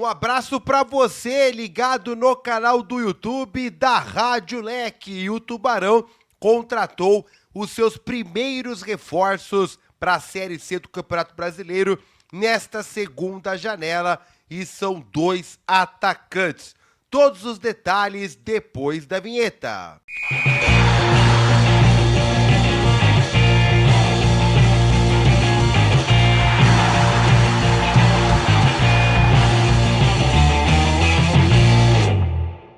Um abraço para você ligado no canal do YouTube da Rádio Leque. E o Tubarão contratou os seus primeiros reforços para a Série C do Campeonato Brasileiro nesta segunda janela e são 2 atacantes. Todos os detalhes depois da vinheta.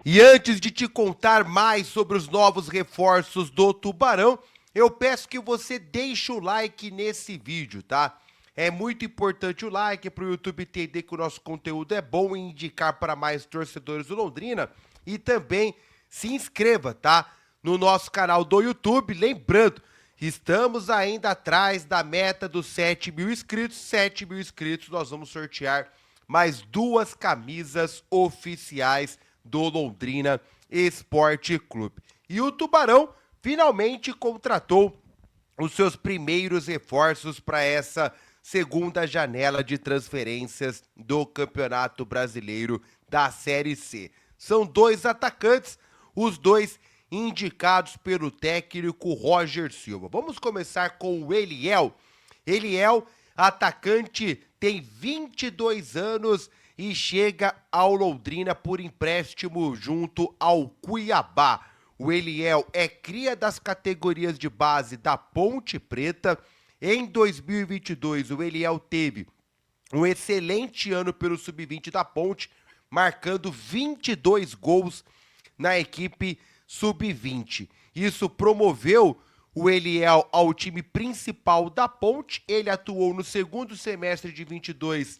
E antes de te contar mais sobre os novos reforços do Tubarão, eu peço que você deixe o like nesse vídeo, tá? É muito importante o like para o YouTube entender que o nosso conteúdo é bom e indicar para mais torcedores do Londrina. E também se inscreva, tá? No nosso canal do YouTube. Lembrando, estamos ainda atrás da meta dos 7.000 inscritos. 7.000 inscritos, nós vamos sortear mais 2 camisas oficiais do Londrina Esporte Clube. E o Tubarão finalmente contratou os seus primeiros reforços para essa segunda janela de transferências do Campeonato Brasileiro da Série C. São 2 atacantes, os 2 indicados pelo técnico Roger Silva. Vamos começar com o Eliel. Eliel, atacante, tem 22 anos e chega ao Londrina por empréstimo junto ao Cuiabá. O Eliel é cria das categorias de base da Ponte Preta. Em 2022, o Eliel teve um excelente ano pelo Sub-20 da Ponte, marcando 22 gols na equipe Sub-20. Isso promoveu o Eliel ao time principal da Ponte. Ele atuou no segundo semestre de 22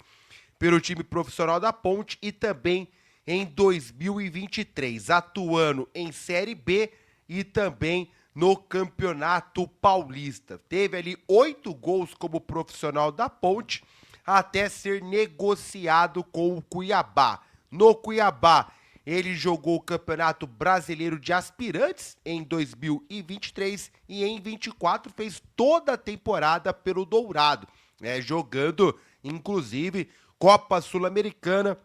pelo time profissional da Ponte e também em 2023, atuando em Série B e também no Campeonato Paulista. Teve ali 8 gols como profissional da Ponte até ser negociado com o Cuiabá. No Cuiabá, ele jogou o Campeonato Brasileiro de Aspirantes em 2023 e em 24 fez toda a temporada pelo Dourado, né, jogando inclusive Copa Sul-Americana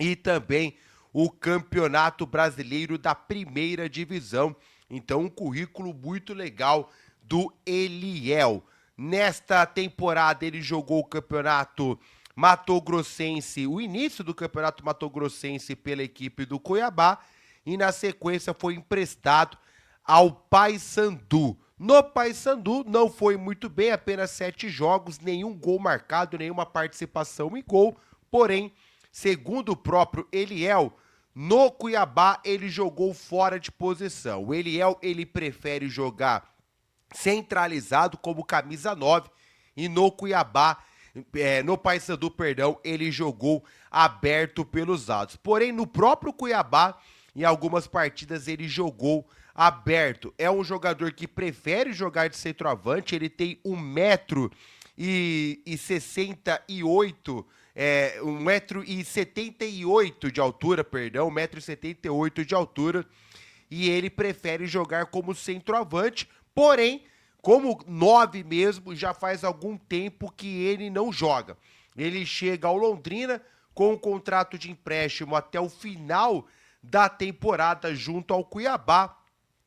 e também o Campeonato Brasileiro da Primeira Divisão. Então, um currículo muito legal do Eliel. Nesta temporada, ele jogou o Campeonato Mato-Grossense, o início do Campeonato Mato-Grossense pela equipe do Cuiabá e, na sequência, foi emprestado ao Paysandu. No Paysandu não foi muito bem, apenas 7 jogos, nenhum gol marcado, nenhuma participação em gol. Porém, segundo o próprio Eliel, no Cuiabá ele jogou fora de posição. O Eliel, ele prefere jogar centralizado como camisa 9 e no Cuiabá, no Paysandu, perdão, ele jogou aberto pelos lados. Porém, no próprio Cuiabá, em algumas partidas ele jogou aberto. É um jogador que prefere jogar de centroavante, ele tem 1,68 m, 1,78 m de altura, perdão, 1,78 m de altura, e ele prefere jogar como centroavante, porém, como 9 mesmo, já faz algum tempo que ele não joga. Ele chega ao Londrina com um contrato de empréstimo até o final da temporada junto ao Cuiabá,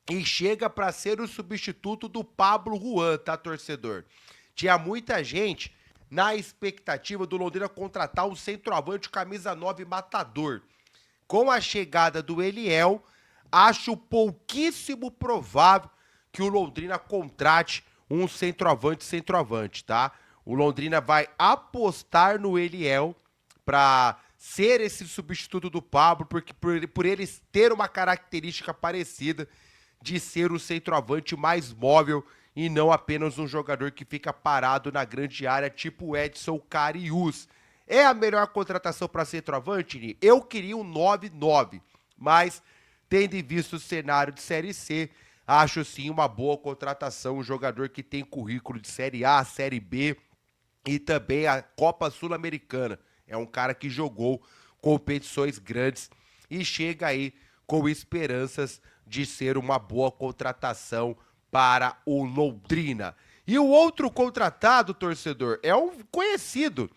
e chega para ser o substituto do Pablo Juan, tá, torcedor? Tinha muita gente na expectativa do Londrina contratar um centroavante camisa 9 matador. Com a chegada do Eliel, acho pouquíssimo provável que o Londrina contrate um centroavante, tá? O Londrina vai apostar no Eliel para ser esse substituto do Pablo, porque por eles ter uma característica parecida de ser o centroavante mais móvel e não apenas um jogador que fica parado na grande área, tipo Edson Cariús. É a melhor contratação para centroavante, Ni? Eu queria um 9-9, mas tendo em vista o cenário de Série C, acho sim uma boa contratação, um jogador que tem currículo de Série A, Série B e também a Copa Sul-Americana. É um cara que jogou competições grandes e chega aí com esperanças de ser uma boa contratação para o Londrina. E o outro contratado, torcedor, é um conhecido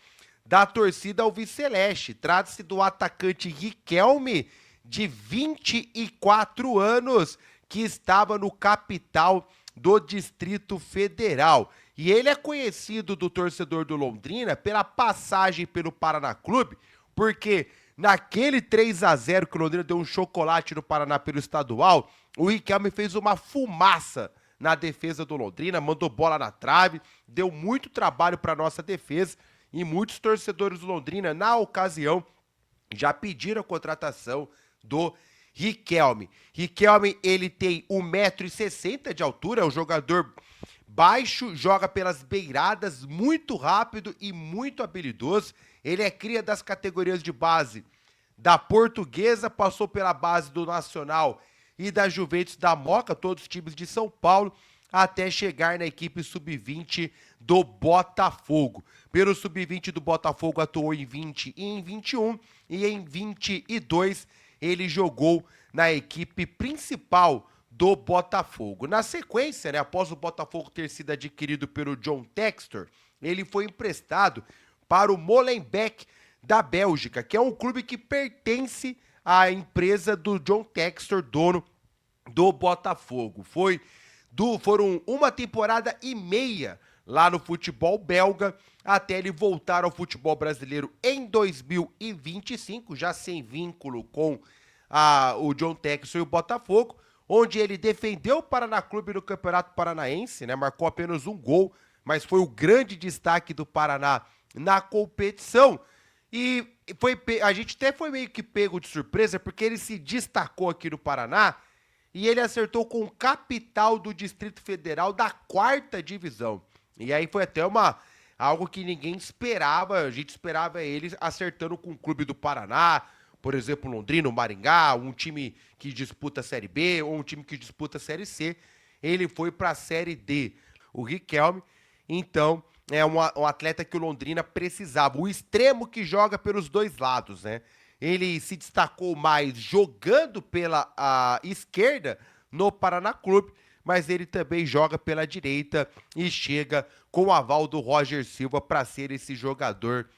da torcida alviceleste. Trata-se do atacante Riquelme, de 24 anos, que estava no capital do Distrito Federal. E ele é conhecido do torcedor do Londrina pela passagem pelo Paraná Clube, porque naquele 3-0 que o Londrina deu um chocolate no Paraná pelo estadual, o Riquelme fez uma fumaça na defesa do Londrina, mandou bola na trave, deu muito trabalho para nossa defesa e muitos torcedores do Londrina, na ocasião, já pediram a contratação do Riquelme. Riquelme, ele tem 1,60 m de altura, é um jogador baixo, joga pelas beiradas, muito rápido e muito habilidoso. Ele é cria das categorias de base da Portuguesa, passou pela base do Nacional e da Juventus da Moca, todos os times de São Paulo, até chegar na equipe sub-20 do Botafogo. Pelo sub-20 do Botafogo atuou em 20 e em 21, e em 22 ele jogou na equipe principal do Botafogo. Na sequência, né, após o Botafogo ter sido adquirido pelo John Textor, ele foi emprestado para o Molenbeek da Bélgica, que é um clube que pertence à empresa do John Textor, dono do Botafogo. Foram uma temporada e meia lá no futebol belga, até ele voltar ao futebol brasileiro em 2025, já sem vínculo com o John Textor e o Botafogo, onde ele defendeu o Paraná Clube no Campeonato Paranaense, né? Marcou apenas um gol, mas foi o grande destaque do Paraná na competição. E a gente até foi meio que pego de surpresa, porque ele se destacou aqui no Paraná e ele acertou com o capital do Distrito Federal da 4ª divisão. E aí foi até algo que ninguém esperava, a gente esperava ele acertando com o clube do Paraná, por exemplo, Londrina, o Maringá, um time que disputa a Série B ou um time que disputa a Série C. Ele foi para a Série D. O Riquelme, então, é um atleta que o Londrina precisava. O extremo que joga pelos dois lados, né? Ele se destacou mais jogando pela esquerda no Paraná Clube, mas ele também joga pela direita e chega com o aval do Roger Silva para ser esse jogador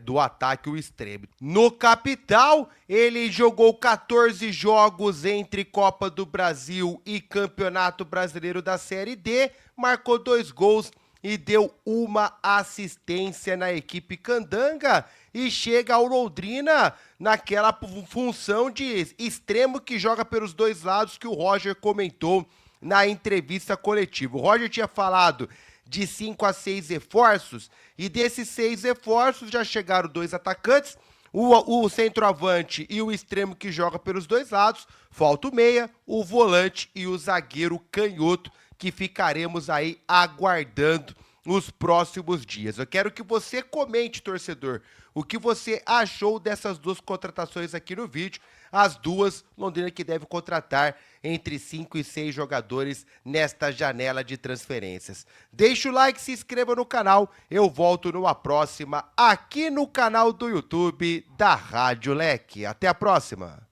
do ataque, o extremo. No capital, ele jogou 14 jogos entre Copa do Brasil e Campeonato Brasileiro da Série D, marcou 2 gols e deu uma assistência na equipe candanga e chega ao Londrina naquela função de extremo que joga pelos dois lados que o Roger comentou na entrevista coletiva. O Roger tinha falado de 5 a 6 reforços, e desses 6 reforços já chegaram 2 atacantes, o centroavante e o extremo que joga pelos dois lados, falta o meia, o volante e o zagueiro canhoto, que ficaremos aí aguardando os próximos dias. Eu quero que você comente, torcedor, o que você achou dessas 2 contratações aqui no vídeo. As 2, Londrina que deve contratar entre 5 e 6 jogadores nesta janela de transferências. Deixa o like, se inscreva no canal. Eu volto numa próxima aqui no canal do YouTube da Rádio Leque. Até a próxima!